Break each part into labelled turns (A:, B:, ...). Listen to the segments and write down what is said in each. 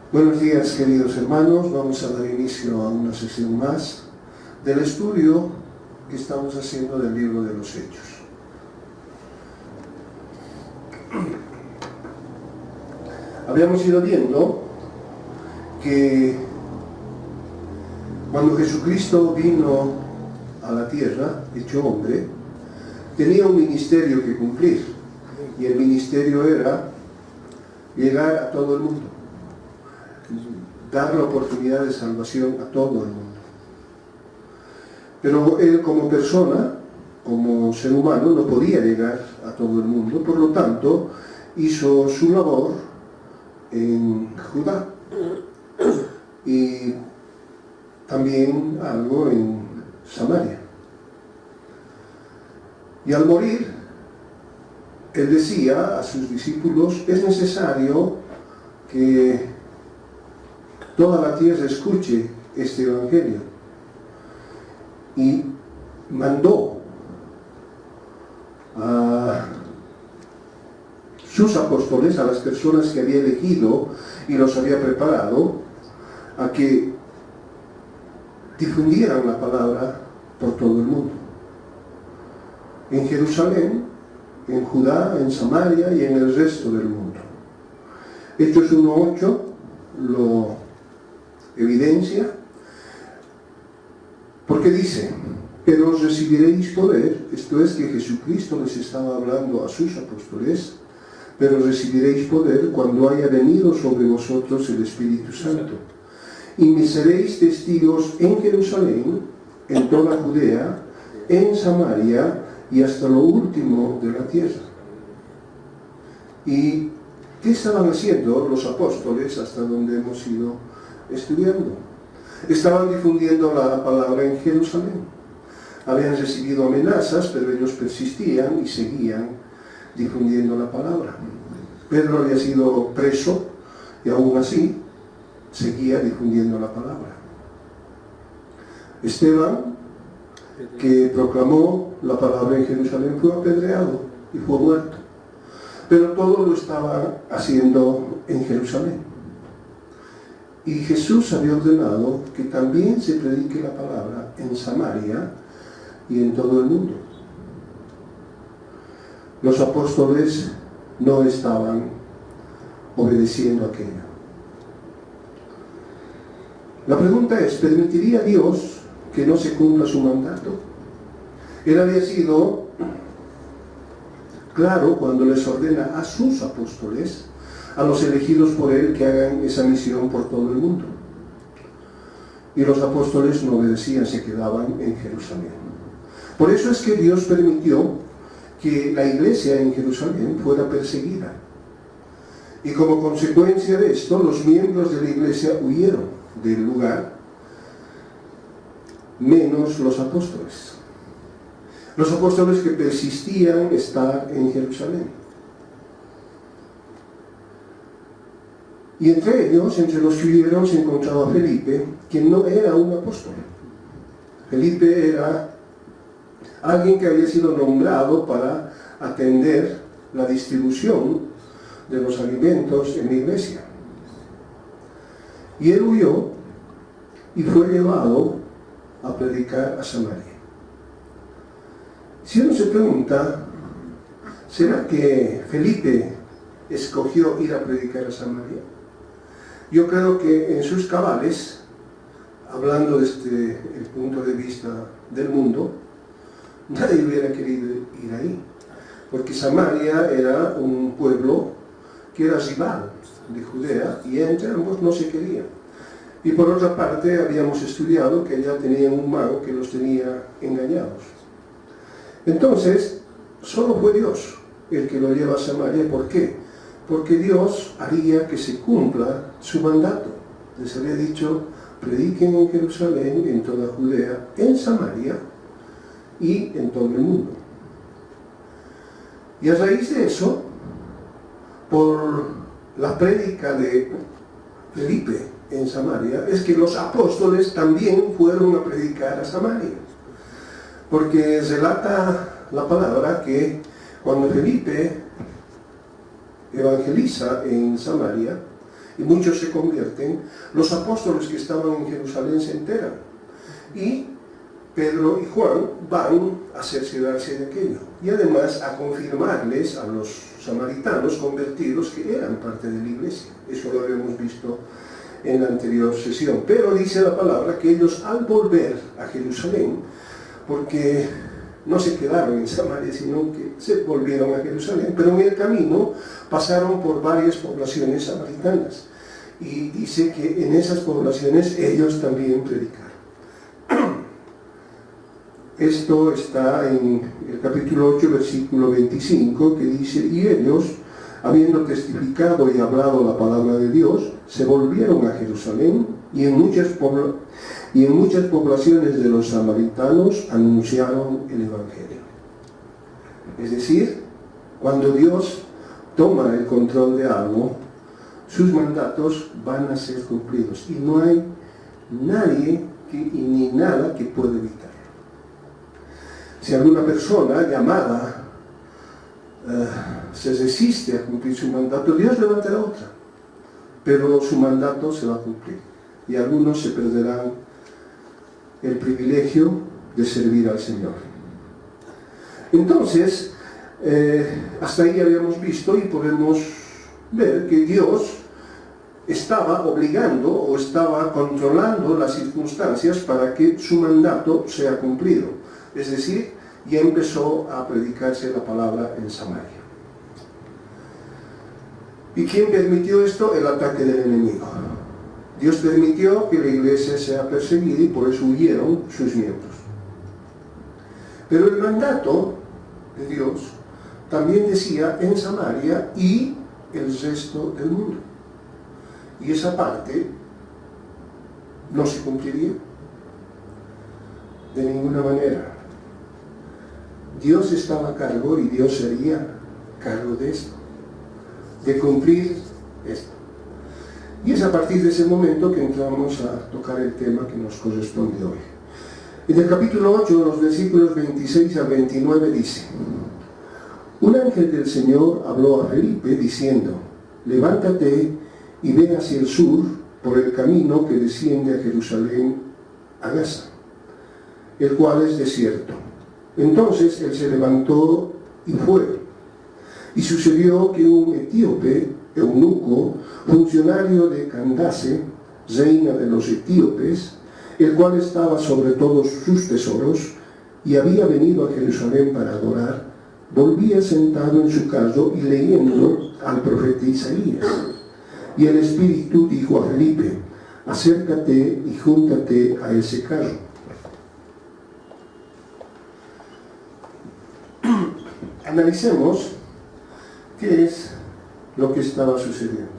A: Buenos días, queridos hermanos. Vamos a dar inicio a una sesión más del estudio que estamos haciendo del libro de los Hechos. Habíamos ido viendo que cuando Jesucristo vino a la tierra, hecho hombre, tenía un ministerio que cumplir, y el ministerio era llegar a todo el mundo, dar la oportunidad de salvación a todo el mundo. Pero él, como persona, como ser humano, no podía llegar a todo el mundo, por lo tanto hizo su labor en Judá y también algo en Samaria. Y al morir, él decía a sus discípulos: es necesario que toda la tierra escuche este evangelio. Y mandó a sus apóstoles, a las personas que había elegido y los había preparado, a que difundieran la palabra por todo el mundo. En Jerusalén, en Judá, en Samaria y en el resto del mundo. Hechos 1:8 lo evidencia, porque dice: pero recibiréis poder. Esto es que Jesucristo les estaba hablando a sus apóstoles: pero recibiréis poder cuando haya venido sobre vosotros el Espíritu Santo, y me seréis testigos en Jerusalén, en toda Judea, en Samaria y hasta lo último de la tierra. ¿Y qué estaban haciendo los apóstoles hasta donde hemos ido estudiando? Estaban difundiendo la palabra en Jerusalén. Habían recibido amenazas, pero ellos persistían y seguían difundiendo la palabra. Pedro había sido preso y aún así seguía difundiendo la palabra. Esteban, que proclamó la palabra en Jerusalén, fue apedreado y fue muerto. Pero todo lo estaba haciendo en Jerusalén. Y Jesús había ordenado que también se predique la palabra en Samaria y en todo el mundo. Los apóstoles no estaban obedeciendo aquello. La pregunta es: ¿permitiría Dios que no se cumpla su mandato? Él había sido claro cuando les ordena a sus apóstoles, a los elegidos por él, que hagan esa misión por todo el mundo. Y los apóstoles no obedecían, se quedaban en Jerusalén. Por eso es que Dios permitió que la iglesia en Jerusalén fuera perseguida. Y como consecuencia de esto, los miembros de la iglesia huyeron del lugar, menos los apóstoles. Los apóstoles que persistían estar en Jerusalén. Y entre ellos, entre los que huyeron, se encontraba Felipe, quien no era un apóstol. Felipe era alguien que había sido nombrado para atender la distribución de los alimentos en la iglesia. Y él huyó y fue llevado a predicar a Samaria. Si uno se pregunta, ¿será que Felipe escogió ir a predicar a Samaria? Yo creo que en sus cabales, hablando desde el punto de vista del mundo, nadie hubiera querido ir ahí, porque Samaria era un pueblo que era rival de Judea y entre ambos no se querían. Y por otra parte, habíamos estudiado que allá tenían un mago que los tenía engañados. Entonces, solo fue Dios el que lo lleva a Samaria. ¿Por qué? Porque Dios haría que se cumpla su mandato. Les había dicho: prediquen en Jerusalén, en toda Judea, en Samaria y en todo el mundo. Y a raíz de eso, por la prédica de Felipe en Samaria, es que los apóstoles también fueron a predicar a Samaria. Porque relata la palabra que cuando Felipe evangeliza en Samaria, y muchos se convierten, los apóstoles que estaban en Jerusalén se enteran. Y Pedro y Juan van a cerciorarse de aquello. Y además a confirmarles a los samaritanos convertidos que eran parte de la iglesia. Eso lo habíamos visto en la anterior sesión. Pero dice la palabra que ellos al volver a Jerusalén, porque no se quedaron en Samaria, sino que se volvieron a Jerusalén, pero en el camino pasaron por varias poblaciones samaritanas. Y dice que en esas poblaciones ellos también predicaron. Esto está en el capítulo 8, versículo 25, que dice: y ellos, habiendo testificado y hablado la palabra de Dios, se volvieron a Jerusalén, y en muchas poblaciones de los samaritanos anunciaron el Evangelio. Es decir, cuando Dios toma el control de algo, sus mandatos van a ser cumplidos, y no hay nadie ni nada que pueda evitarlo. Si alguna persona llamada se resiste a cumplir su mandato, Dios levantará otra, pero su mandato se va a cumplir, y algunos se perderán el privilegio de servir al Señor. Entonces, hasta ahí habíamos visto y podemos ver que Dios estaba obligando o estaba controlando las circunstancias para que su mandato sea cumplido. Es decir, ya empezó a predicarse la palabra en Samaria. ¿Y quién permitió esto? El ataque del enemigo. Dios permitió que la iglesia sea perseguida y por eso huyeron sus miembros. Pero el mandato de Dios también decía en Samaria y el resto del mundo. Y esa parte no se cumpliría de ninguna manera. Dios estaba a cargo y Dios sería cargo de esto, de cumplir esto. Y es a partir de ese momento que entramos a tocar el tema que nos corresponde hoy. En el capítulo 8, los versículos 26 al 29 dice: un ángel del Señor habló a Felipe diciendo: levántate y ve hacia el sur por el camino que desciende a Jerusalén, a Gaza, el cual es desierto. Entonces él se levantó y fue. Y sucedió que un etíope, eunuco, funcionario de Candace, reina de los etíopes, el cual estaba sobre todos sus tesoros, y había venido a Jerusalén para adorar, volvía sentado en su carro y leyendo al profeta Isaías. Y el Espíritu dijo a Felipe: acércate y júntate a ese carro. Analicemos qué es lo que estaba sucediendo.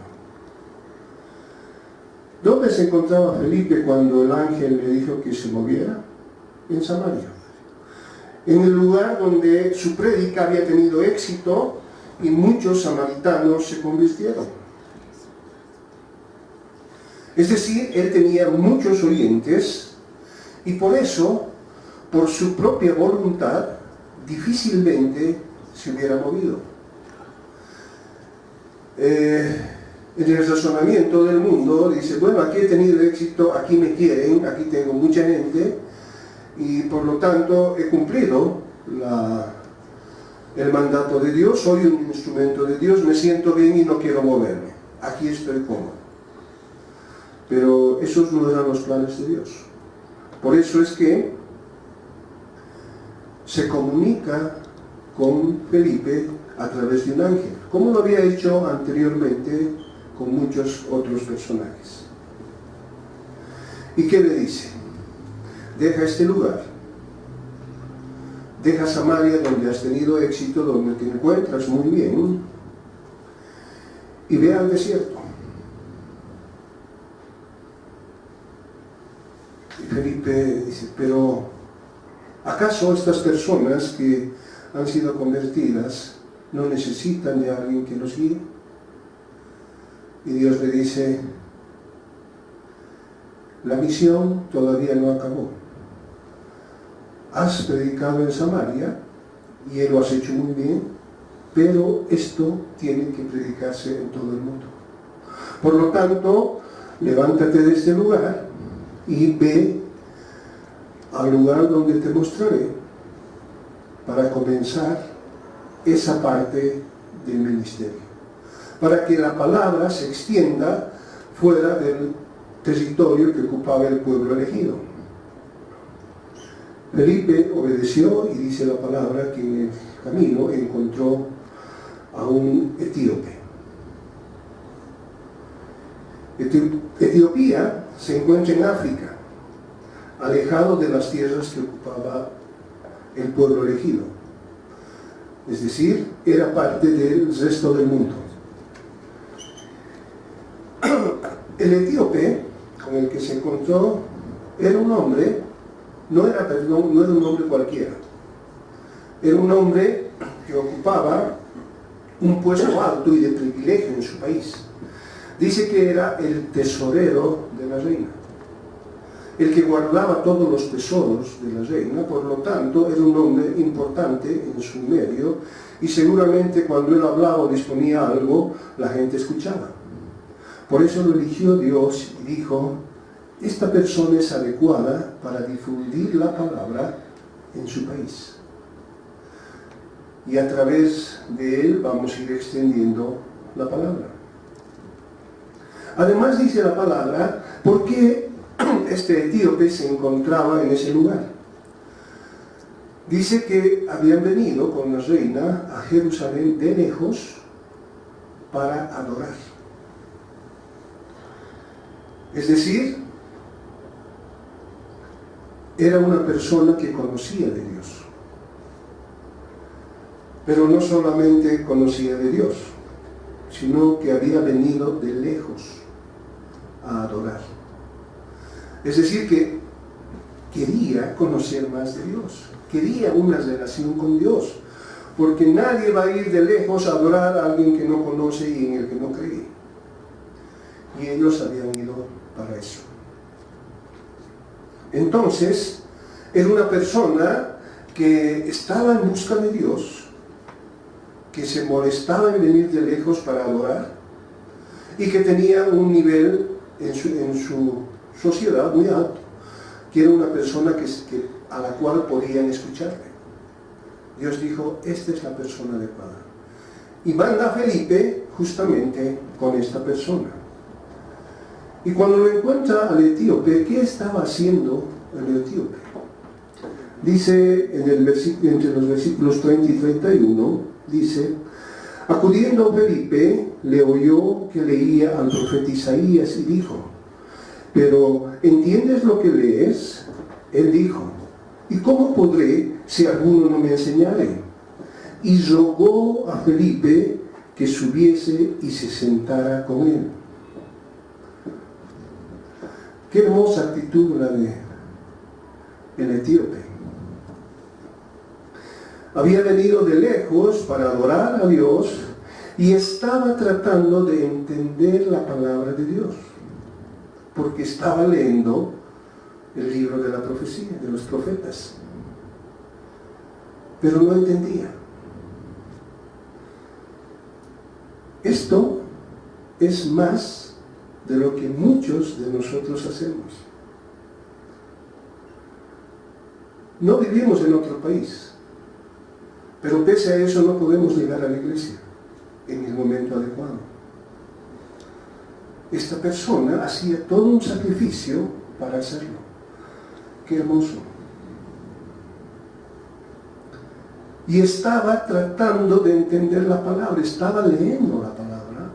A: ¿Dónde se encontraba Felipe cuando el ángel le dijo que se moviera? En Samaria. En el lugar donde su prédica había tenido éxito y muchos samaritanos se convirtieron. Es decir, él tenía muchos oyentes y por eso, por su propia voluntad, difícilmente se hubiera movido. En el razonamiento del mundo dice: bueno, aquí he tenido éxito, aquí me quieren, aquí tengo mucha gente y por lo tanto he cumplido el mandato de Dios, soy un instrumento de Dios, me siento bien y no quiero moverme, aquí estoy cómodo. Pero esos no eran los planes de Dios. Por eso es que se comunica con Felipe a través de un ángel, como lo había hecho anteriormente con muchos otros personajes. ¿Y qué le dice? Deja este lugar, deja Samaria donde has tenido éxito, donde te encuentras muy bien, y ve al desierto. Y Felipe dice: pero ¿acaso estas personas que han sido convertidas no necesitan de alguien que los guíe? Y Dios le dice: la misión todavía no acabó. Has predicado en Samaria y lo has hecho muy bien, pero esto tiene que predicarse en todo el mundo. Por lo tanto, levántate de este lugar y ve al lugar donde te mostraré para comenzar esa parte del ministerio, para que la palabra se extienda fuera del territorio que ocupaba el pueblo elegido. Felipe obedeció y dice la palabra que en el camino encontró a un etíope. Etiopía se encuentra en África, alejado de las tierras que ocupaba el pueblo elegido. Es decir, era parte del resto del mundo. El etíope con el que se encontró era un hombre, no era un hombre cualquiera. Era un hombre que ocupaba un puesto alto y de privilegio en su país. Dice que era el tesorero de la reina, el que guardaba todos los tesoros de la reina. Por lo tanto, era un hombre importante en su medio, y seguramente cuando él hablaba o disponía algo, la gente escuchaba. Por eso lo eligió Dios y dijo: esta persona es adecuada para difundir la palabra en su país. Y a través de él vamos a ir extendiendo la palabra. Además dice la palabra, ¿por qué este etíope se encontraba en ese lugar? Dice que habían venido con la reina a Jerusalén de lejos para adorar. Es decir, era una persona que conocía de Dios. Pero no solamente conocía de Dios, sino que había venido de lejos a adorar. Es decir, que quería conocer más de Dios, quería una relación con Dios, porque nadie va a ir de lejos a adorar a alguien que no conoce y en el que no cree. Y ellos habían ido para eso. Entonces, era una persona que estaba en busca de Dios, que se molestaba en venir de lejos para adorar, y que tenía un nivel en su sociedad muy alto, que era una persona a la cual podían escucharle. Dios dijo: esta es la persona adecuada. Y manda a Felipe justamente con esta persona. Y cuando lo encuentra al etíope, ¿qué estaba haciendo el etíope? Dice entre los versículos 30 y 31, dice: acudiendo Felipe, le oyó que leía al profeta Isaías y dijo: ¿pero entiendes lo que lees? Él dijo: ¿y cómo podré si alguno no me enseñare? Y rogó a Felipe que subiese y se sentara con él. Qué hermosa actitud la de el etíope. Había venido de lejos para adorar a Dios y estaba tratando de entender la palabra de Dios, porque estaba leyendo el libro de la profecía, de los profetas, pero no entendía. Esto es más de lo que muchos de nosotros hacemos. No vivimos en otro país, pero pese a eso no podemos llegar a la iglesia en el momento adecuado. Esta persona hacía todo un sacrificio para hacerlo. Qué hermoso. Y estaba tratando de entender la palabra, estaba leyendo la palabra,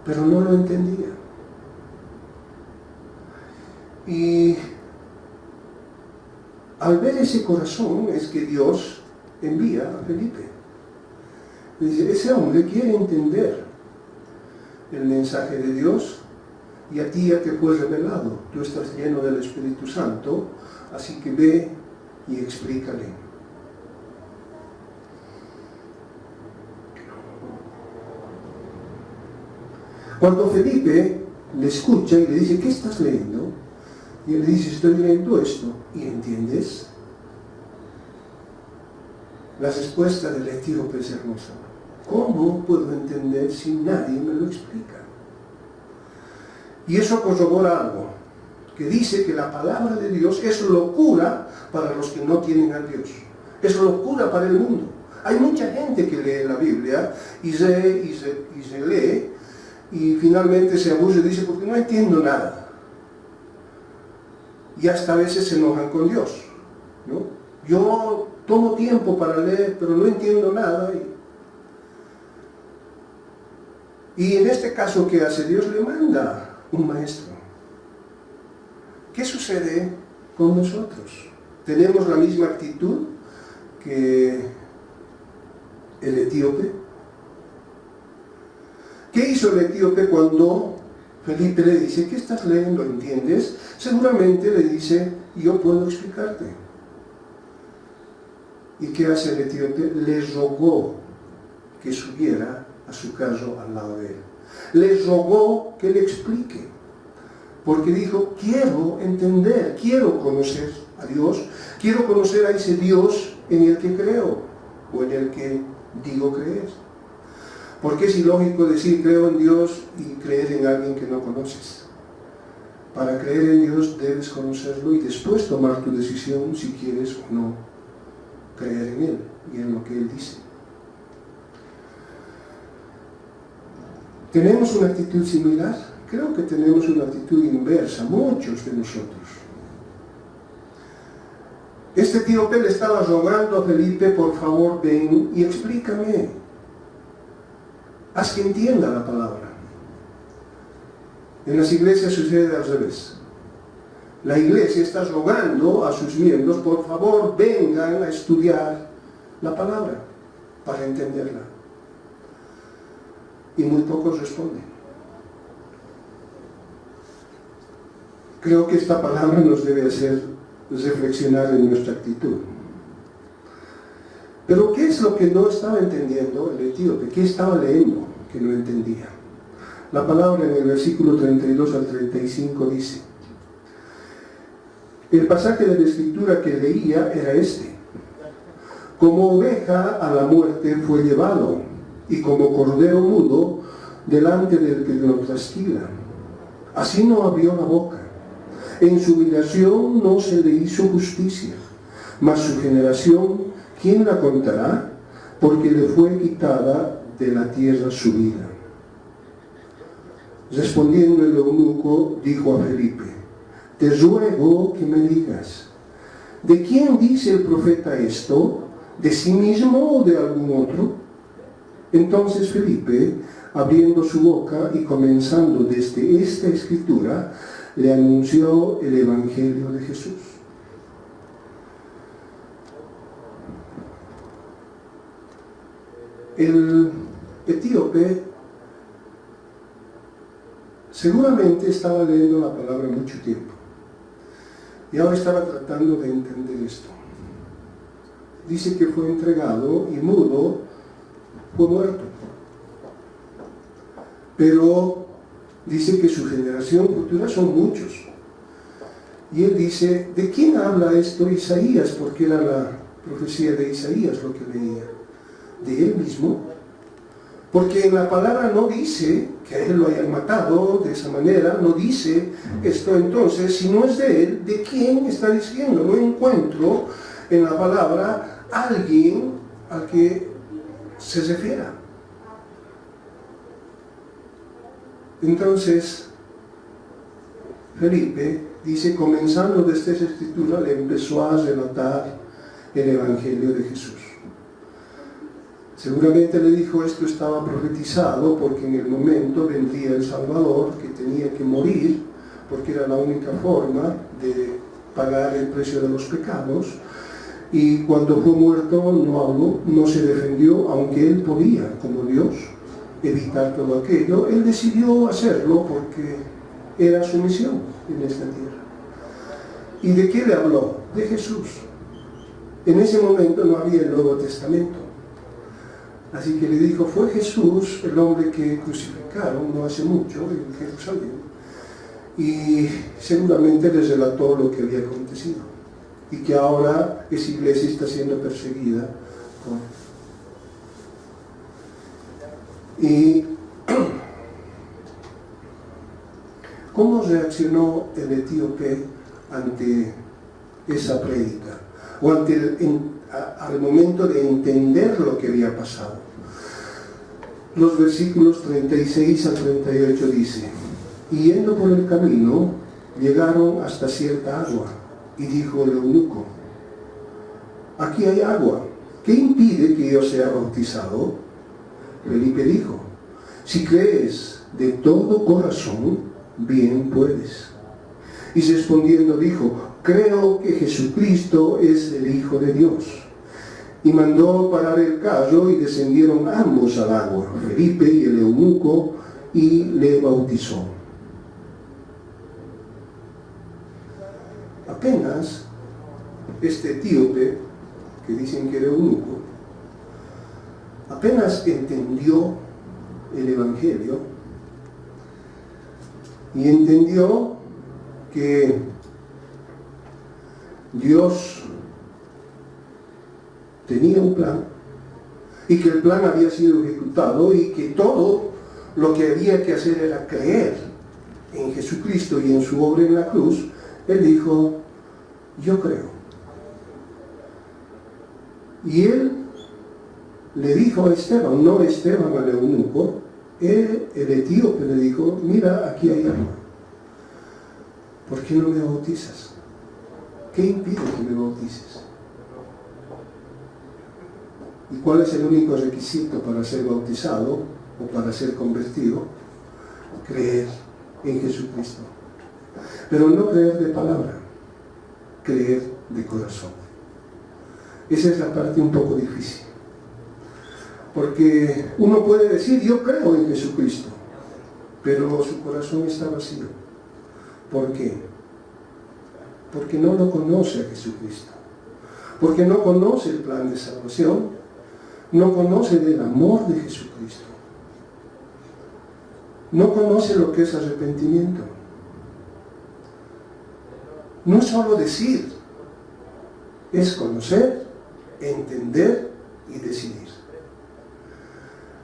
A: pero no lo entendía. Y al ver ese corazón es que Dios envía a Felipe. Le dice: ese hombre quiere entender el mensaje de Dios y a ti ya te fue revelado. Tú estás lleno del Espíritu Santo, así que ve y explícale. Cuando Felipe le escucha y le dice: ¿qué estás leyendo? Y él le dice: estoy leyendo esto. ¿Y entiendes? La respuesta del etíope es hermosa. ¿Cómo puedo entender si nadie me lo explica? Y eso corrobora algo, que dice que la palabra de Dios es locura para los que no tienen a Dios. Es locura para el mundo. Hay mucha gente que lee la Biblia y se lee y finalmente se aburre y dice, porque no entiendo nada. Y hasta a veces se enojan con Dios, ¿no? Yo tomo tiempo para leer, pero no entiendo nada. Y en este caso, ¿qué hace? Dios le manda un maestro. ¿Qué sucede con nosotros? ¿Tenemos la misma actitud que el etíope? ¿Qué hizo el etíope cuando Felipe le dice, ¿qué estás leyendo? ¿Entiendes? Seguramente le dice, yo puedo explicarte. ¿Y qué hace el etíope? Le rogó que subiera a su carro al lado de él. Le rogó que le explique. Porque dijo, quiero entender, quiero conocer a Dios, quiero conocer a ese Dios en el que creo, o en el que digo creer. Porque es ilógico decir creo en Dios y creer en alguien que no conoces. Para creer en Dios debes conocerlo y después tomar tu decisión si quieres o no creer en Él y en lo que Él dice. ¿Tenemos una actitud similar? Creo que tenemos una actitud inversa, muchos de nosotros. Este etíope le estaba rogando a Felipe, por favor ven y explícame. Haz que entienda la palabra. En las iglesias sucede al revés. La iglesia está rogando a sus miembros, por favor vengan a estudiar la palabra para entenderla. Y muy pocos responden. Creo que esta palabra nos debe hacer reflexionar en nuestra actitud. Pero ¿qué es lo que no estaba entendiendo el etíope? ¿Qué estaba leyendo que no entendía? La palabra en el versículo 32 al 35 dice, el pasaje de la escritura que leía era este: como oveja a la muerte fue llevado, y como cordero mudo delante del que lo trasquila. Así no abrió la boca. En su humillación no se le hizo justicia, mas su generación, ¿quién la contará? Porque le fue quitada de la tierra su vida. Respondiendo el eunuco, dijo a Felipe, te ruego que me digas, ¿de quién dice el profeta esto? ¿De sí mismo o de algún otro? Entonces Felipe, abriendo su boca y comenzando desde esta escritura, le anunció el Evangelio de Jesús. El etíope seguramente estaba leyendo la palabra mucho tiempo y ahora estaba tratando de entender esto. Dice que fue entregado y mudo fue muerto. Pero dice que su generación futura son muchos. Y él dice, ¿de quién habla esto Isaías? Porque era la profecía de Isaías lo que leía. ¿De él mismo? Porque en la palabra no dice que a él lo hayan matado de esa manera, no dice esto. Entonces, si no es de él, ¿de quién está diciendo? No encuentro en la palabra alguien al que se refiera. Entonces, Felipe dice, comenzando desde esa escritura, le empezó a relatar el Evangelio de Jesús. Seguramente le dijo, esto estaba profetizado porque en el momento vendría el Salvador, que tenía que morir, porque era la única forma de pagar el precio de los pecados. Y cuando fue muerto no habló, no se defendió, aunque él podía, como Dios, evitar todo aquello. Él decidió hacerlo porque era su misión en esta tierra. ¿Y de qué le habló? De Jesús. En ese momento no había el Nuevo Testamento. Así que le dijo, fue Jesús el hombre que crucificaron no hace mucho en Jerusalén. Y seguramente les relató lo que había acontecido. Y que ahora esa iglesia está siendo perseguida. Y ¿Cómo reaccionó el etíope ante esa prédica? O al momento de entender lo que había pasado. Los versículos 36 al 38 dice: y yendo por el camino, llegaron hasta cierta agua, y dijo el eunuco: aquí hay agua, ¿qué impide que yo sea bautizado? Felipe dijo: si crees de todo corazón, bien puedes. Y respondiendo dijo: creo que Jesucristo es el Hijo de Dios. Y mandó parar el carro y descendieron ambos al agua, Felipe y el eunuco, y le bautizó. Apenas este etíope, que dicen que era eunuco, apenas entendió el Evangelio y entendió que Dios tenía un plan y que el plan había sido ejecutado y que todo lo que había que hacer era creer en Jesucristo y en su obra en la cruz. Él dijo: yo creo. Y él le dijo a Esteban, no Esteban al eunuco, el etíope le dijo: mira, aquí hay agua, ¿por qué no me bautizas? ¿Qué impide que me bautices? ¿Y cuál es el único requisito para ser bautizado o para ser convertido? Creer en Jesucristo. Pero no creer de palabra, creer de corazón. Esa es la parte un poco difícil. Porque uno puede decir: yo creo en Jesucristo, pero su corazón está vacío. ¿Por qué? Porque no lo conoce a Jesucristo. Porque no conoce el plan de salvación. No conoce del amor de Jesucristo. No conoce lo que es arrepentimiento. No es solo decir, es conocer, entender y decidir.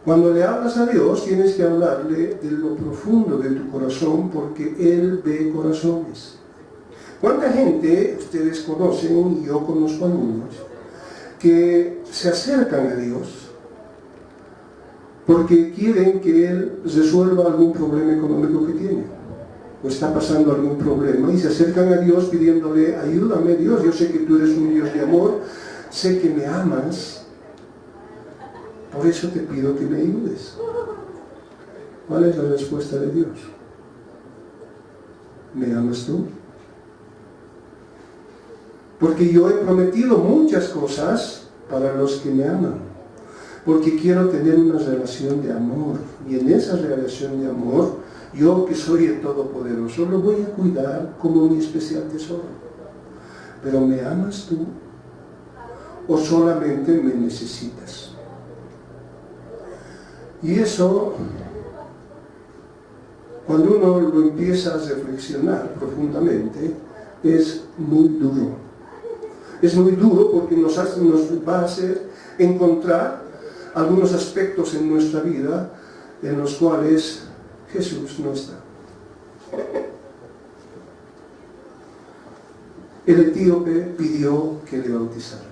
A: Cuando le hablas a Dios, tienes que hablarle de lo profundo de tu corazón, porque Él ve corazones. ¿Cuánta gente ustedes conocen, y yo conozco algunos, que se acercan a Dios porque quieren que Él resuelva algún problema económico que tiene, o está pasando algún problema, y se acercan a Dios pidiéndole: ayúdame Dios, yo sé que tú eres un Dios de amor, sé que me amas, por eso te pido que me ayudes. ¿Cuál es la respuesta de Dios? ¿Me amas tú? Porque yo he prometido muchas cosas para los que me aman. Porque quiero tener una relación de amor. Y en esa relación de amor, yo que soy el Todopoderoso, lo voy a cuidar como mi especial tesoro. Pero ¿me amas tú? ¿O solamente me necesitas? Y eso, cuando uno lo empieza a reflexionar profundamente, es muy duro. Es muy duro porque nos va a hacer encontrar algunos aspectos en nuestra vida en los cuales Jesús no está. El etíope pidió que le bautizara.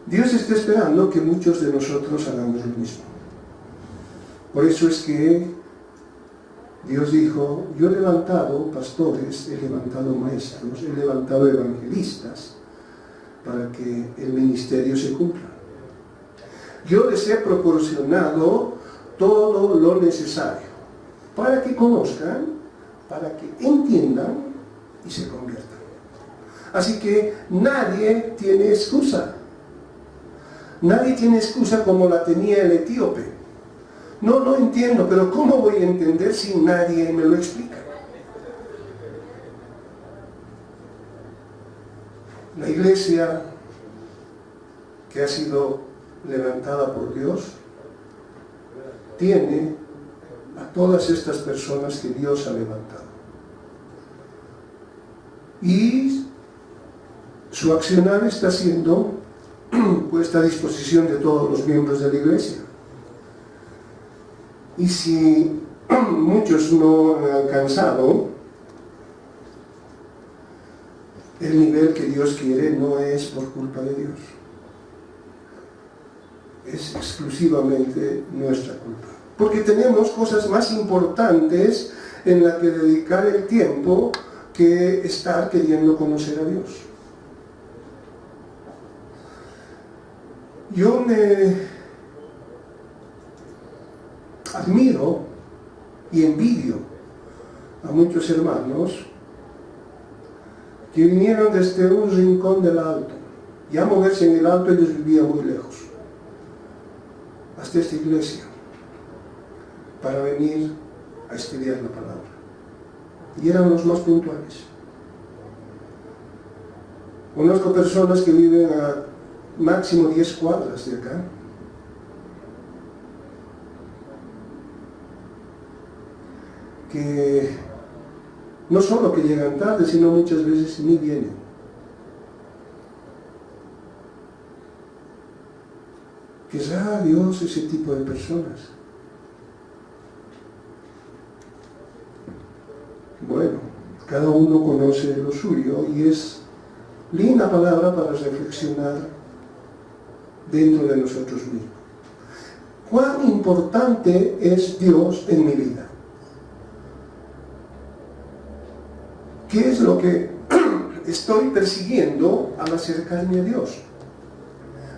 A: Dios está esperando que muchos de nosotros hagamos lo mismo. Por eso es que Dios dijo: yo he levantado pastores, he levantado maestros, he levantado evangelistas para que el ministerio se cumpla. Yo les he proporcionado todo lo necesario para que conozcan, para que entiendan y se conviertan. Así que nadie tiene excusa. Nadie tiene excusa como la tenía el etíope. No entiendo, pero ¿cómo voy a entender si nadie me lo explica? La iglesia que ha sido levantada por Dios tiene a todas estas personas que Dios ha levantado. Y su accionar está siendo puesta a disposición de todos los miembros de la iglesia. Y si muchos no han alcanzado el nivel que Dios quiere, no es por culpa de Dios. Es exclusivamente nuestra culpa. Porque tenemos cosas más importantes en las que dedicar el tiempo que estar queriendo conocer a Dios. Yo me admiro y envidio a muchos hermanos que vinieron desde un rincón del alto. Ya moverse en el alto ellos vivían muy lejos, hasta esta iglesia, para venir a estudiar la palabra. Y eran los más puntuales. Conozco personas que viven a máximo 10 cuadras de acá. Que no solo que llegan tarde, sino muchas veces ni vienen. ¿Querrá Dios ese tipo de personas? Bueno, cada uno conoce lo suyo y es linda palabra para reflexionar dentro de nosotros mismos. ¿Cuán importante es Dios en mi vida? ¿Qué es lo que estoy persiguiendo al acercarme a Dios?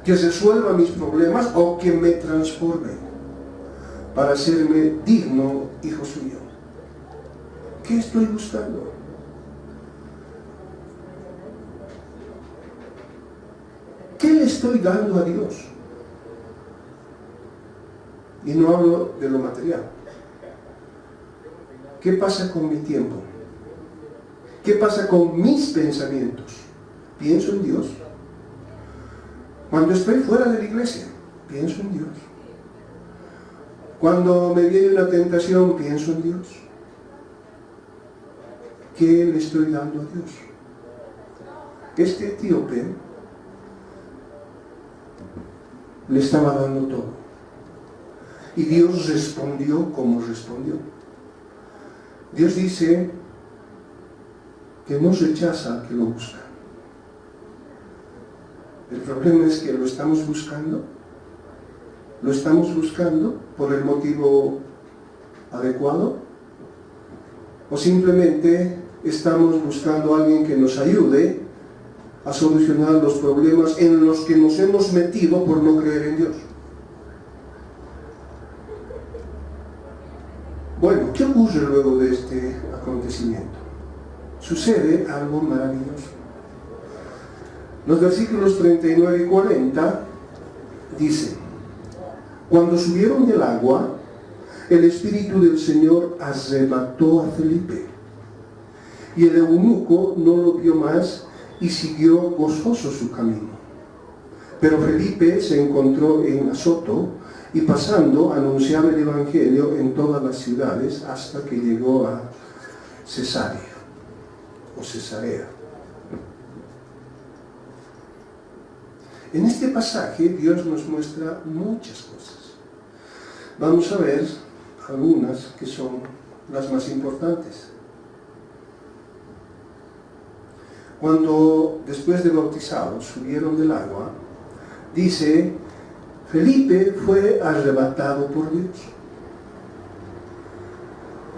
A: ¿Que resuelva mis problemas o que me transforme para hacerme digno hijo suyo? ¿Qué estoy buscando? ¿Qué le estoy dando a Dios? Y no hablo de lo material. ¿Qué pasa con mi tiempo? ¿Qué pasa con mis pensamientos? ¿Pienso en Dios? Cuando estoy fuera de la iglesia, pienso en Dios. Cuando me viene una tentación, pienso en Dios. ¿Qué le estoy dando a Dios? Este etíope le estaba dando todo. Y Dios respondió como respondió. Dios dice que no rechaza al que lo busca. El problema es que lo estamos buscando por el motivo adecuado, o simplemente estamos buscando a alguien que nos ayude a solucionar los problemas en los que nos hemos metido por no creer en Dios. Bueno, ¿qué ocurre luego de este acontecimiento? Sucede algo maravilloso. Los versículos 39 y 40 dicen: cuando subieron del agua, el Espíritu del Señor arrebató a Felipe, y el eunuco no lo vio más y siguió gozoso su camino. Pero Felipe se encontró en Azoto y pasando anunciaba el Evangelio en todas las ciudades hasta que llegó a Cesarea. En este pasaje Dios nos muestra muchas cosas. Vamos a ver algunas que son las más importantes. Cuando después de bautizados subieron del agua, dice, Felipe fue arrebatado por Dios.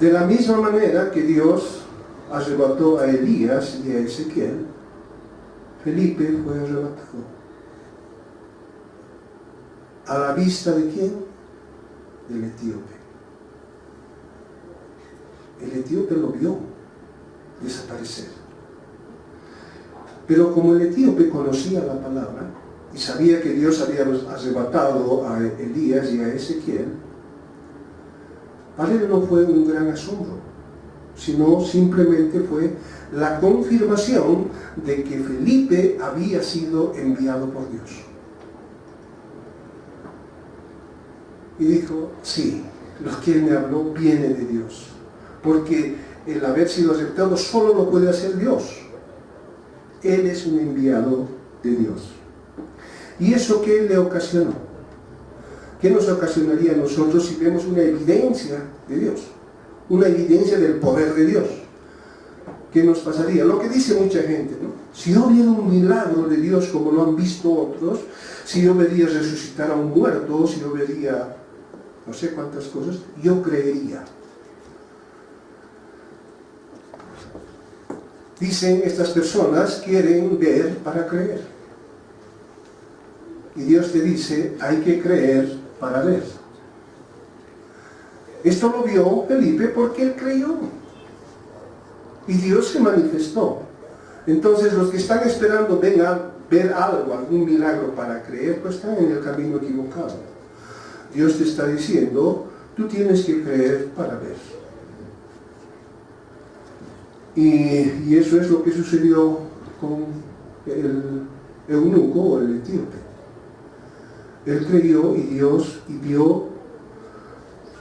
A: De la misma manera que Dios arrebató a Elías y a Ezequiel, Felipe fue arrebatado. ¿A la vista de quién? Del etíope. El etíope lo vio desaparecer. Pero como el etíope conocía la palabra y sabía que Dios había arrebatado a Elías y a Ezequiel, para él no fue un gran asombro, sino simplemente fue la confirmación de que Felipe había sido enviado por Dios. Y dijo, sí, lo que él me habló viene de Dios, porque el haber sido aceptado solo lo puede hacer Dios. Él es un enviado de Dios. ¿Y eso qué le ocasionó? ¿Qué nos ocasionaría a nosotros si vemos una evidencia de Dios? una evidencia del poder de Dios. ¿Qué nos pasaría? Lo que dice mucha gente, ¿no? Si yo viera un milagro de Dios como lo han visto otros, si yo vería resucitar a un muerto, si yo vería no sé cuántas cosas, yo creería. Dicen estas personas, quieren ver para creer. Y Dios te dice, hay que creer para ver. Esto lo vio Felipe porque él creyó. Y Dios se manifestó. Entonces los que están esperando ver algo, algún milagro para creer, pues están en el camino equivocado. Dios te está diciendo, tú tienes que creer para ver. Y eso es lo que sucedió con el eunuco o el etíope. Él creyó y vio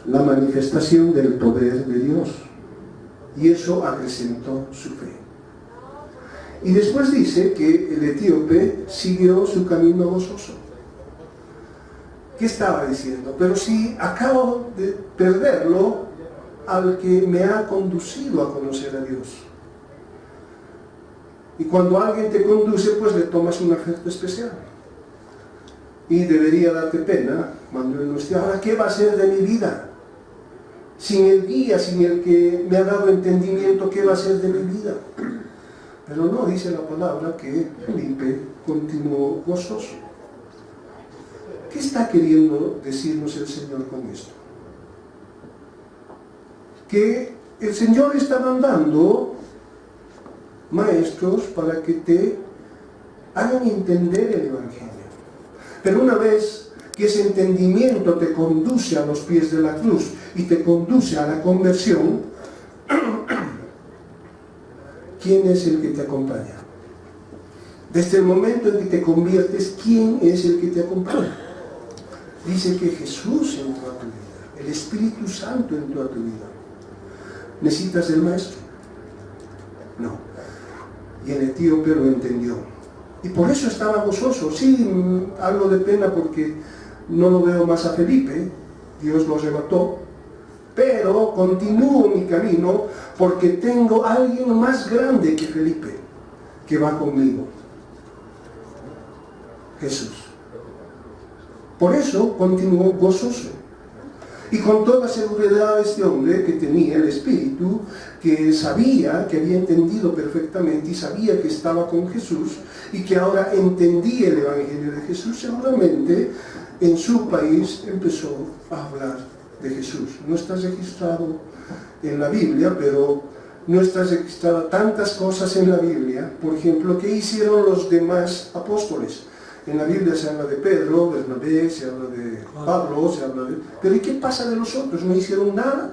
A: la manifestación del poder de Dios. Y eso acrecentó su fe. Y después dice que el etíope siguió su camino gozoso. ¿Qué estaba diciendo? Pero si acabo de perderlo al que me ha conducido a conocer a Dios. Y cuando alguien te conduce, pues le tomas un afecto especial. Y debería darte pena cuando él nos dice, ahora, ¿qué va a ser de mi vida? Sin el guía, sin el que me ha dado entendimiento, ¿qué va a ser de mi vida? Pero no, dice la palabra que Felipe continuó gozoso. ¿Qué está queriendo decirnos el Señor con esto? Que el Señor está mandando maestros para que te hagan entender el Evangelio. Pero una vez que ese entendimiento te conduce a los pies de la cruz y te conduce a la conversión, ¿quién es el que te acompaña? Desde el momento en que te conviertes, ¿quién es el que te acompaña? Dice que Jesús entró a tu vida, el Espíritu Santo entró a tu vida. ¿Necesitas el maestro? No. Y el etíope lo entendió. Y por eso estaba gozoso. Sí, algo de pena porque no lo veo más a Felipe, Dios lo arrebató, pero continúo mi camino porque tengo a alguien más grande que Felipe, que va conmigo. Jesús. Por eso continuó gozoso. Y con toda seguridad este hombre que tenía el Espíritu, que sabía, que había entendido perfectamente y sabía que estaba con Jesús y que ahora entendía el Evangelio de Jesús, seguramente en su país empezó a hablar de Jesús. No está registrado en la Biblia, pero no está registrada tantas cosas en la Biblia. Por ejemplo, ¿qué hicieron los demás apóstoles? En la Biblia se habla de Pedro, Bernabé, se habla de Pablo, se habla de... Pero ¿y qué pasa de los otros? ¿No hicieron nada?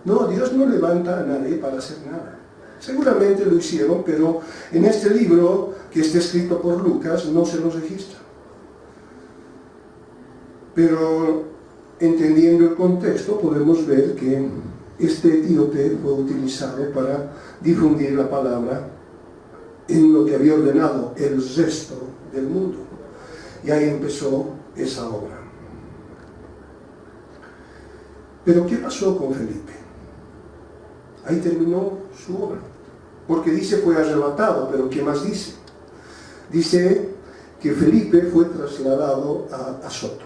A: No, Dios no levanta a nadie para hacer nada. Seguramente lo hicieron, pero en este libro que está escrito por Lucas no se lo registra. Pero entendiendo el contexto podemos ver que este etíope fue utilizado para difundir la palabra en lo que había ordenado el resto del mundo. Y ahí empezó esa obra. Pero ¿qué pasó con Felipe? Ahí terminó su obra. Porque dice fue arrebatado, pero ¿qué más dice? Dice que Felipe fue trasladado a Azoto.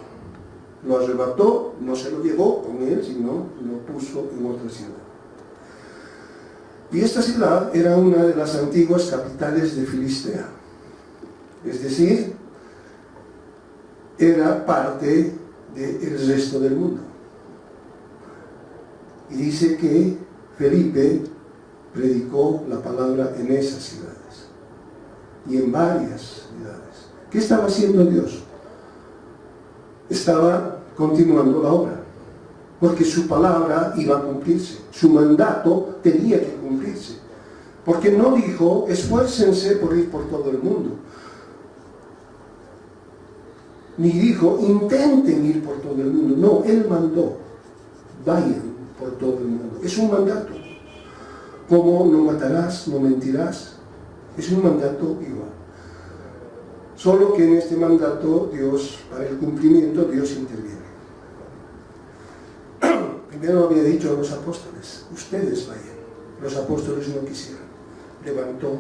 A: Lo arrebató, no se lo llevó con él, sino lo puso en otra ciudad. Y esta ciudad era una de las antiguas capitales de Filistea. Es decir, era parte del resto del mundo. Y dice que Felipe predicó la palabra en esas ciudades y en varias ciudades. ¿Qué estaba haciendo Dios? Estaba continuando la obra, porque su palabra iba a cumplirse, su mandato tenía que cumplirse, porque no dijo, esfuércense por ir por todo el mundo, ni dijo, intenten ir por todo el mundo. No, Él mandó, vayan por todo el mundo. Es un mandato. Como no matarás, no mentirás, es un mandato igual. Solo que en este mandato Dios, para el cumplimiento, Dios interviene. Primero había dicho a los apóstoles, ustedes vayan. Los apóstoles no quisieron. Levantó,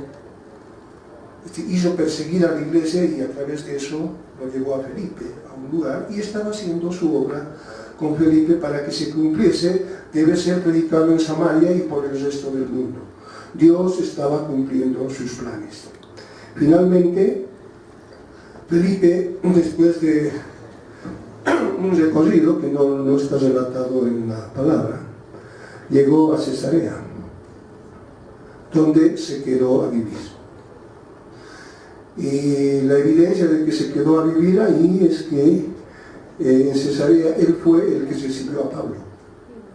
A: hizo perseguir a la iglesia y a través de eso lo llevó a Felipe, a un lugar, y estaba haciendo su obra con Felipe para que se cumpliese, debe ser predicado en Samaria y por el resto del mundo. Dios estaba cumpliendo sus planes. Finalmente, Felipe, después de un recorrido que no está relatado en la palabra, llegó a Cesarea, donde se quedó a vivir. Y la evidencia de que se quedó a vivir ahí es que en Cesarea él fue el que recibió a Pablo,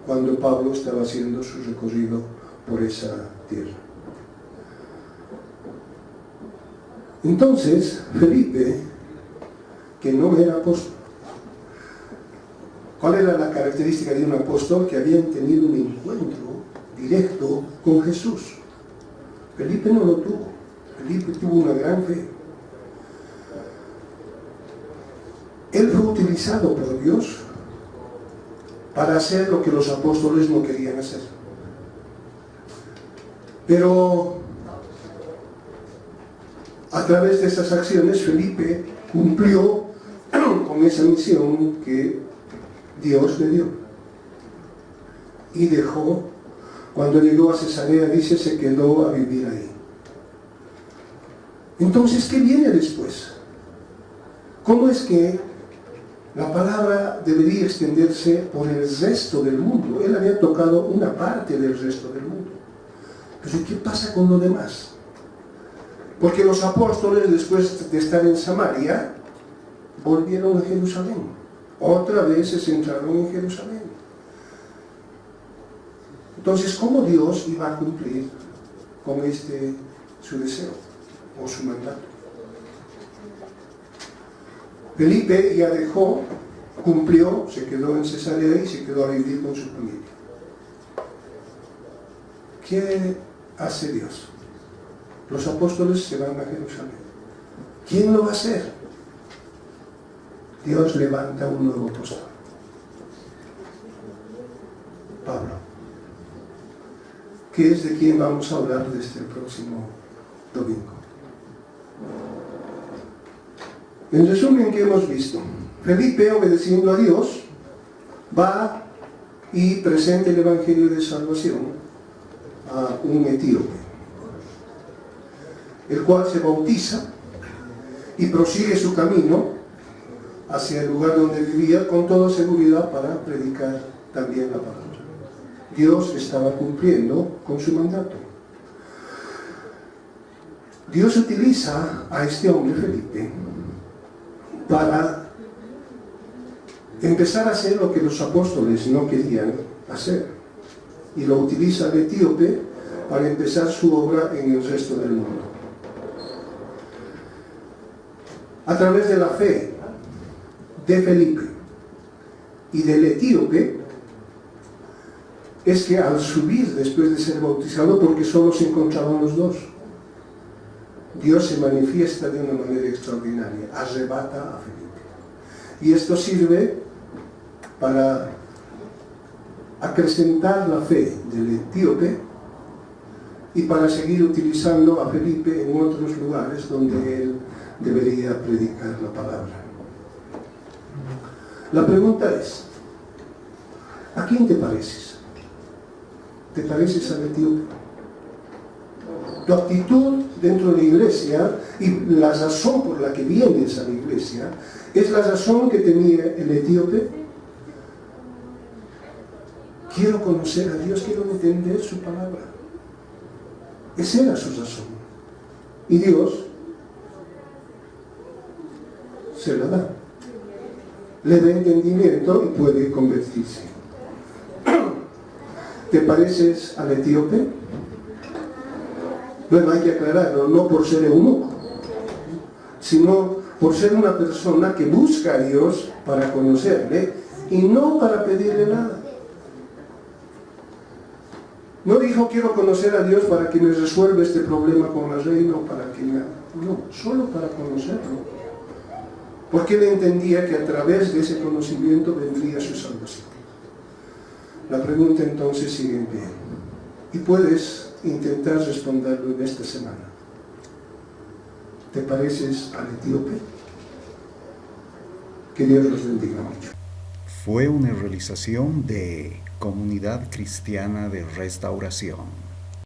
A: cuando Pablo estaba haciendo su recorrido por esa tierra. Entonces, Felipe, que no era apóstol, ¿cuál era la característica de un apóstol? Que habían tenido un encuentro directo con Jesús. Felipe no lo tuvo. Felipe tuvo una gran fe. Él fue utilizado por Dios para hacer lo que los apóstoles no querían hacer. Pero a través de esas acciones Felipe cumplió con esa misión que Dios le dio. Y dejó, cuando llegó a Cesarea, dice, se quedó a vivir ahí. Entonces, ¿qué viene después? ¿Cómo es que la palabra debería extenderse por el resto del mundo? Él había tocado una parte del resto del mundo. Pero ¿qué pasa con lo demás? Porque los apóstoles, después de estar en Samaria, volvieron a Jerusalén. Otra vez se centraron en Jerusalén. Entonces, ¿cómo Dios iba a cumplir con su deseo o su mandato? Felipe ya dejó, cumplió, se quedó en Cesarea y se quedó a vivir con su familia. ¿Qué hace Dios? Los apóstoles se van a Jerusalén. ¿Quién lo va a hacer? Dios levanta un nuevo apóstol. Pablo. Que es de quien vamos a hablar desde el próximo domingo. En resumen, ¿qué hemos visto? Felipe, obedeciendo a Dios, va y presenta el Evangelio de Salvación a un etíope, el cual se bautiza y prosigue su camino hacia el lugar donde vivía con toda seguridad para predicar también la palabra. Dios estaba cumpliendo con su mandato. Dios utiliza a este hombre, Felipe, para empezar a hacer lo que los apóstoles no querían hacer. Y lo utiliza al etíope para empezar su obra en el resto del mundo. A través de la fe de Felipe y del etíope, es que al subir después de ser bautizado, porque solo se encontraban los dos, Dios se manifiesta de una manera extraordinaria, arrebata a Felipe. Y esto sirve para acrecentar la fe del etíope y para seguir utilizando a Felipe en otros lugares donde él debería predicar la palabra. La pregunta es, ¿a quién te pareces? ¿Te pareces al etíope? Tu actitud dentro de la iglesia y la razón por la que vienes a la iglesia es la razón que tenía el etíope. Quiero conocer a Dios, quiero entender su palabra. Esa era su razón. Y Dios se la da. Le da entendimiento y puede convertirse. ¿Te pareces al etíope? Bueno, hay que aclararlo, no por ser eunuco, sino por ser una persona que busca a Dios para conocerle y no para pedirle nada. No dijo, quiero conocer a Dios para que me resuelva este problema con la reina o para que me... No, solo para conocerlo. Porque él entendía que a través de ese conocimiento vendría su salvación. La pregunta entonces sigue en pie. Y puedes intentar responderlo en esta semana. ¿Te pareces al etíope? Que Dios los bendiga mucho.
B: Fue una realización de Comunidad Cristiana de Restauración.